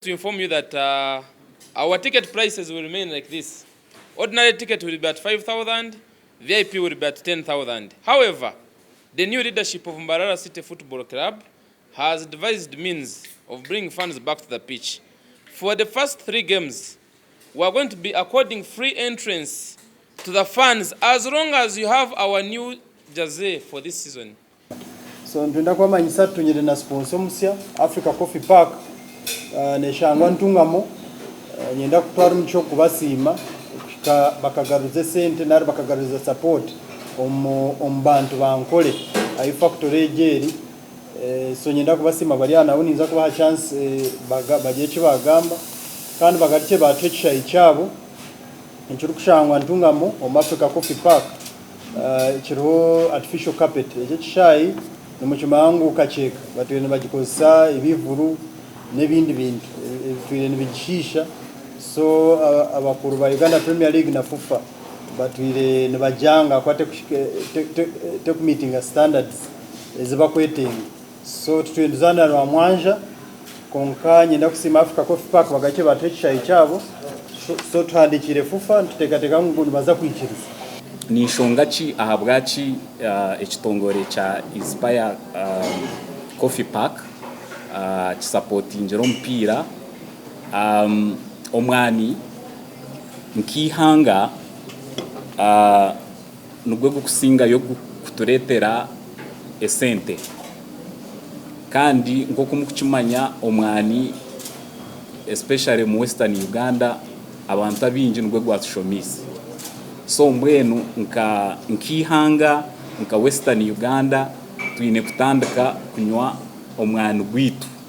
To inform you that our ticket prices will remain like this. Ordinary ticket will be at 5,000, VIP will be at 10,000. However, the new leadership of Mbarara City Football Club has devised means of bringing fans back to the pitch. For the first 3 games, we are going to be according free entrance to the fans as long as you have our new jersey for this season. So ntunda kwa manyisa tunyere na sponsor musya Africa Coffee Park neshangwa ntungamo nyenda kutwara mucho kubasima bakagaruze sente nari bakagaruza support ombantu bankole ayi factory egeri so nyenda kubasima bali ana uninza kubaha chance bageche bagamba kandi bagatiche batwecisha icyabo inchuru kushangwa ntungamo Africa Coffee Park kiriho artificial carpet ekishayi numuchimangu kacheka batwene bagikozesa ibivuru nebindi bintu twire nibijisha so abakuru ba Uganda Premier League na FIFA batwire nibajanga kwate te meeting standards ezibakwetinga so twenduzana rwa mwanja konkanye ndakusima Africa Coffee Park bagache batwecisha icyabo so twandikire FIFA tutekateka ngundu baza kwikiriza ni nshongachi ahabwachi ekitongore cha Inspire Coffee Park chisupportingira omupira omwani nkihanga nugwego kusinga yo kuturetera esente kandi nkoko mukimanya omwani especially mu Western Uganda abantu abinji nugwego atushomisi so mbwenu nkihanga nka Western Uganda tuine kutandika kunywa omwani gwitu